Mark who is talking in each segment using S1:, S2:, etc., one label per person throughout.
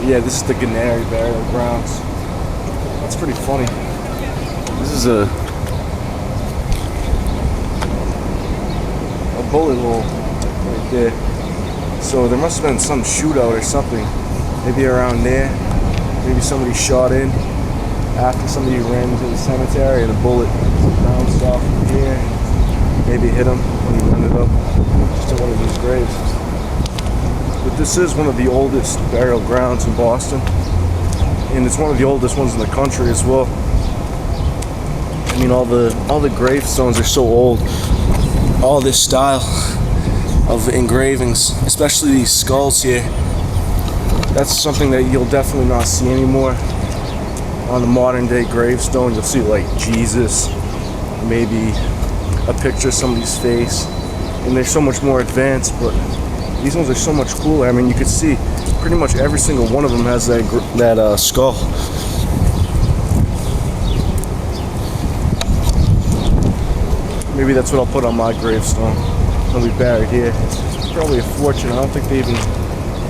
S1: Yeah, this is the Granary Burial Grounds. That's pretty funny. This is a bullet hole right there. So there must have been some shootout or something. Maybe around there. Maybe somebody shot in after somebody ran into the cemetery and a bullet bounced off from here. Maybe hit him when he landed up just at one of these graves. But this is one of the oldest burial grounds in Boston. And it's one of the oldest ones in the country as well. I mean, all the gravestones are so old. All this style of engravings, especially these skulls here, that's something that you'll definitely not see anymore. On the modern day gravestone, you'll see like Jesus, maybe a picture of somebody's face, and they're so much more advanced, but these ones are so much cooler. I mean, you can see pretty much every single one of them has that skull. Maybe that's what I'll put on my gravestone. I'll be buried here. It's probably a fortune. I don't think they even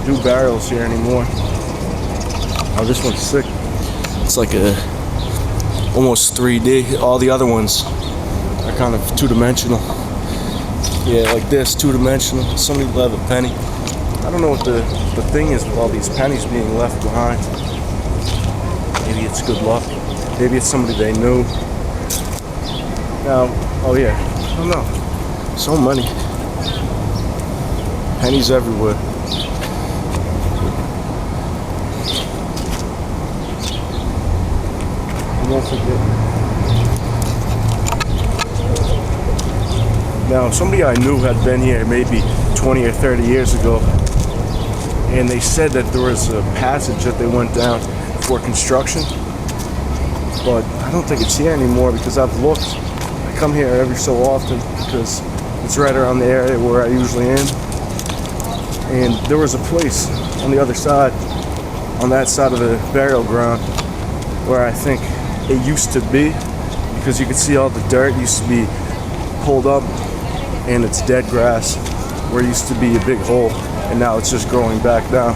S1: do burials here anymore. Oh, this one's sick. It's like a almost 3D. All the other ones are kind of two-dimensional. Yeah, like this, two-dimensional. Somebody left a penny. I don't know what the thing is with all these pennies being left behind. Maybe it's good luck. Maybe it's somebody they knew. Now, oh yeah, I don't know. So many. Pennies everywhere. You won't forget. Now, somebody I knew had been here maybe 20 or 30 years ago, and they said that there was a passage that they went down for construction, but I don't think it's here anymore because I've looked. I come here every so often because it's right around the area where I usually am. And there was a place on the other side, on that side of the burial ground, where I think it used to be, because you could see all the dirt used to be pulled up, and it's dead grass, where it used to be a big hole, and now it's just growing back down.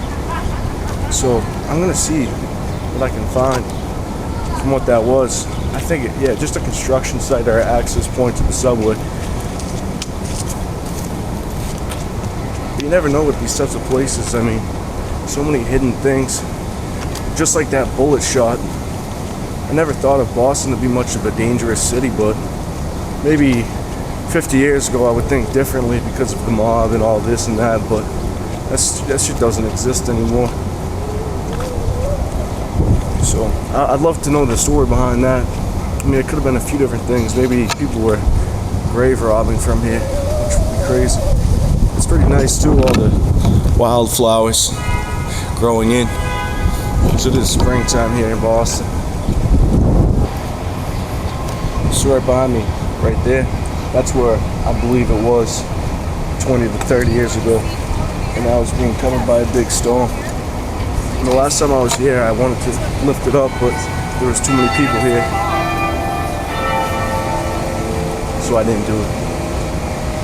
S1: So I'm gonna see what I can find from what that was. I think, yeah, just a construction site or an access point to the subway. You never know with these types of places. I mean, so many hidden things. Just like that bullet shot. I never thought of Boston to be much of a dangerous city, but maybe 50 years ago I would think differently because of the mob and all this and that, but that shit doesn't exist anymore. So I'd love to know the story behind that. I mean, it could have been a few different things. Maybe people were grave robbing from here, which would be crazy. It's pretty nice too, all the wildflowers growing in, because it is springtime here in Boston. It's right behind me, right there. That's where I believe it was 20 to 30 years ago, and I was being covered by a big stone. And the last time I was here, I wanted to lift it up, but there was too many people here, so I didn't do it.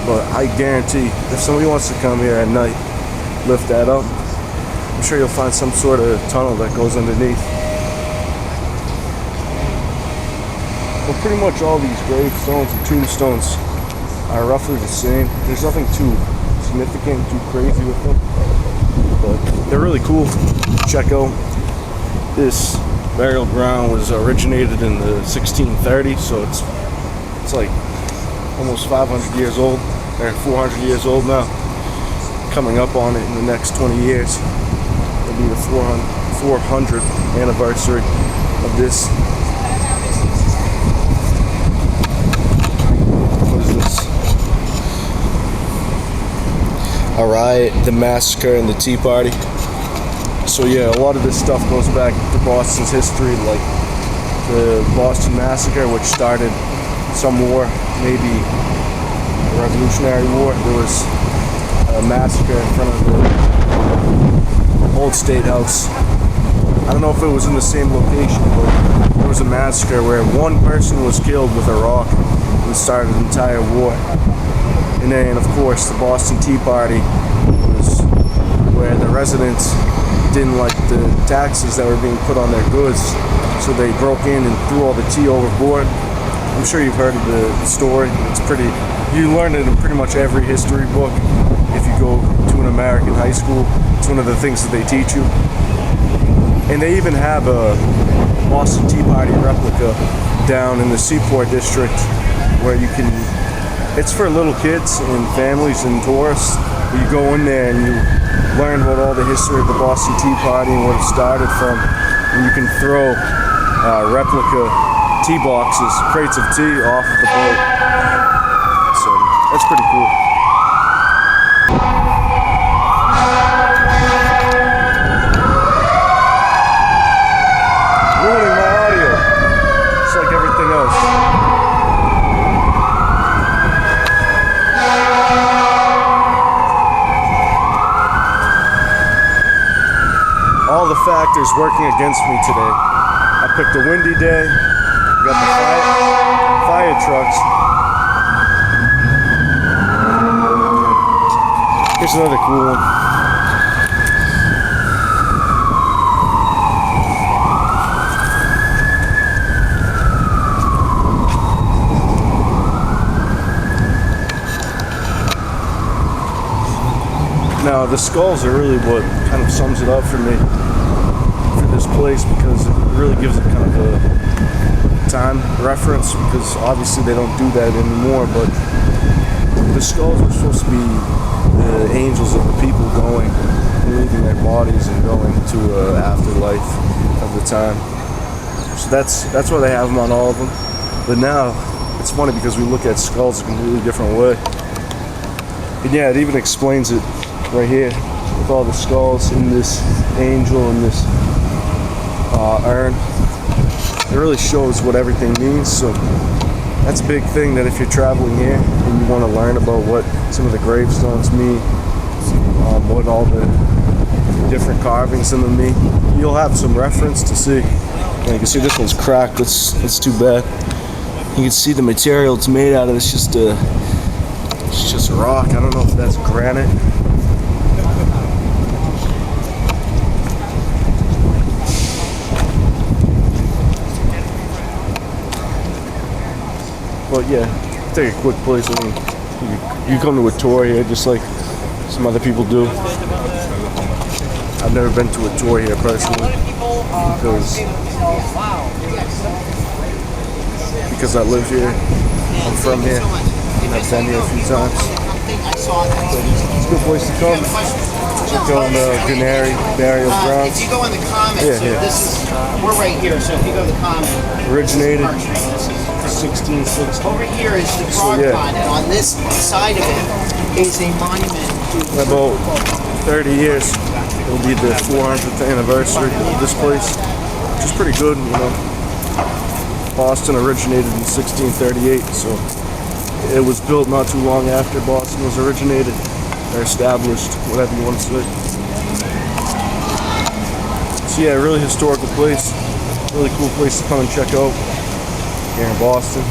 S1: But I guarantee, if somebody wants to come here at night, lift that up, I'm sure you'll find some sort of tunnel that goes underneath. But pretty much all these gravestones and tombstones are roughly the same. There's nothing too significant, too crazy with them, but they're really cool. Check out this burial ground. Was originated in the 1630s, so it's like almost 500 years old, or 400 years old now. Coming up on it in the next 20 years. It'll be the 400th anniversary of this. What is this? A riot, the massacre, and the Tea Party. So yeah, a lot of this stuff goes back to Boston's history, like the Boston Massacre, which started some war, maybe a Revolutionary War. There was a massacre in front of the old State House. I don't know if it was in the same location, but there was a massacre where one person was killed with a rock and started an entire war. And then, of course, the Boston Tea Party was where the residents didn't like the taxes that were being put on their goods, so they broke in and threw all the tea overboard. I'm sure you've heard of the story. You learn it in pretty much every history book. If you go to an American high school, it's one of the things that they teach you. And they even have a Boston Tea Party replica down in the Seaport District where it's for little kids and families and tourists. You go in there and you learn about all the history of the Boston Tea Party and what it started from. And you can throw replica tea boxes, crates of tea off of the boat. So that's pretty cool. Ruining my audio, just like everything else. All the factors working against me today. I picked a windy day. We got the fire trucks. Here's another cool one. Now the skulls are really what kind of sums it up for me for this place, because it really gives it kind of a time reference, because obviously they don't do that anymore, but the skulls were supposed to be the angels of the people going, leaving their bodies and going to an afterlife of the time. So that's why they have them on all of them. But now it's funny because we look at skulls a completely different way. And yeah, it even explains it right here with all the skulls in this angel and this urn. It really shows what everything means. So that's a big thing, that if you're traveling here and you want to learn about what some of the gravestones mean, what all the different carvings in them mean, you'll have some reference to see. And you can see this one's cracked. It's too bad. You can see the material it's made out of. It's just rock. I don't know if that's granite. But yeah, take a quick place. I mean, you come to a tour here just like some other people do. I've never been to a tour here personally because I live here. I'm from here. And I've been here a few times. It's a good place to come. Check out the Granary Burial Grounds.
S2: If you go in the comments, we're right here. So if you go to the comments,
S1: originated 1660.
S2: Over here is the frog pond, and on this side of it is a monument to
S1: about 30 years. It'll be the 400th anniversary of this place, which is pretty good, you know. Boston originated in 1638, so it was built not too long after Boston was originated, or established, whatever you want to say. So yeah, really historical place, really cool place to come and check out here in Boston.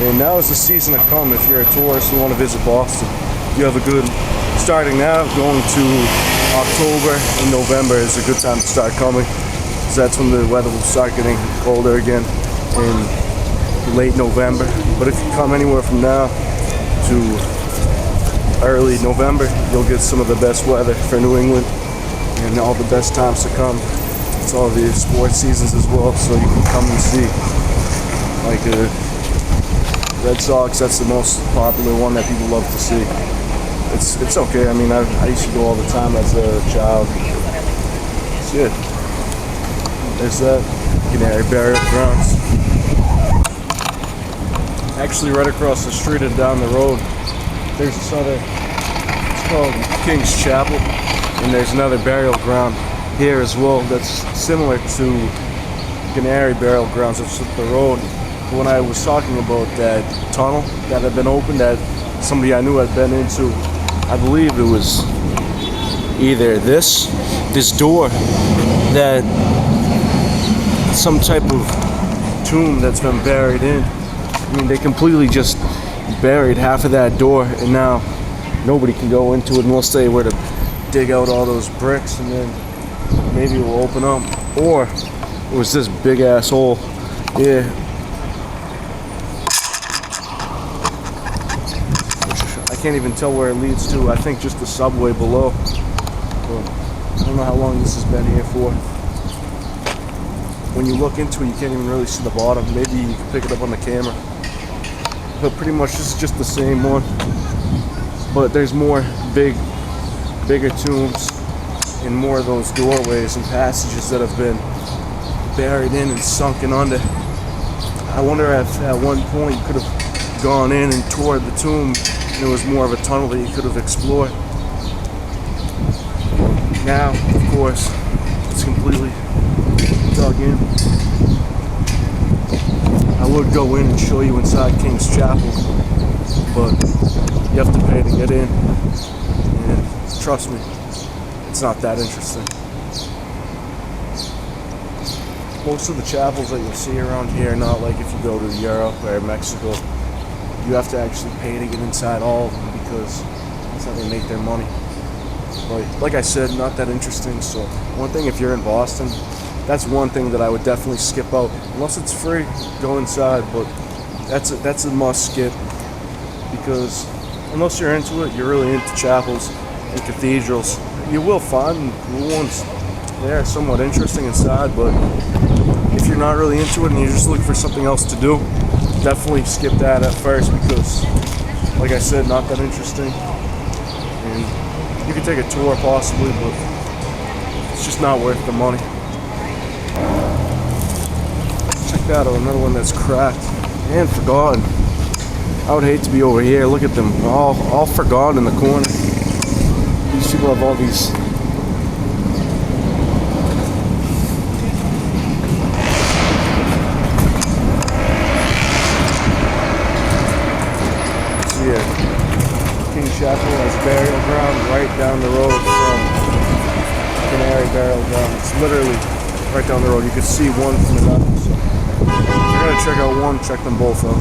S1: And now is the season to come if you're a tourist and want to visit Boston. You have a good, starting now, going to October and November is a good time to start coming, because that's when the weather will start getting colder again in late November. But if you come anywhere from now to early November, you'll get some of the best weather for New England and all the best times to come. It's all the sports seasons as well, so you can come and see. Like Red Sox, that's the most popular one that people love to see. It's okay. I mean, I used to go all the time as a child. It's good. There's that Granary Burial Grounds. Actually, right across the street and down the road, there's this other. It's called King's Chapel, and there's another burial ground here as well that's similar to Granary Burial Grounds. It's up the road. When I was talking about that tunnel that had been opened, that somebody I knew had been into, I believe it was either this door, that some type of tomb that's been buried in. I mean, they completely just buried half of that door, and now nobody can go into it unless they were to dig out all those bricks and then maybe it will open up. Or it was this big ass hole. Yeah. I can't even tell where it leads to. I think just the subway below. But I don't know how long this has been here for. When you look into it, you can't even really see the bottom. Maybe you can pick it up on the camera. But pretty much this is just the same one. But there's more bigger tombs and more of those doorways and passages that have been buried in and sunken under. I wonder if at one point you could have gone in and toured the tomb and it was more of a tunnel that you could have explored. Now, of course, it's completely dug in. I would go in and show you inside King's Chapel, but you have to pay to get in, and trust me, it's not that interesting. Most of the chapels that you'll see around here, not like if you go to Europe or Mexico, you have to actually pay to get inside all of them because that's how they make their money. Like I said, not that interesting. So one thing, if you're in Boston, that's one thing that I would definitely skip out. Unless it's free, go inside, but that's a must skip because unless you're into it, you're really into chapels and cathedrals, you will find ones there somewhat interesting inside, but if you're not really into it and you're just looking for something else to do, definitely skip that at first because, like I said, not that interesting. And you can take a tour possibly, but it's just not worth the money. Check that out, another one that's cracked and forgotten. I would hate to be over here. Look at them, all forgotten in the corner. These people have all these. King's Chapel has burial ground right down the road from Granary Burial Grounds. It's literally right down the road. You can see one from another. So if you're gonna check out one, check them both out.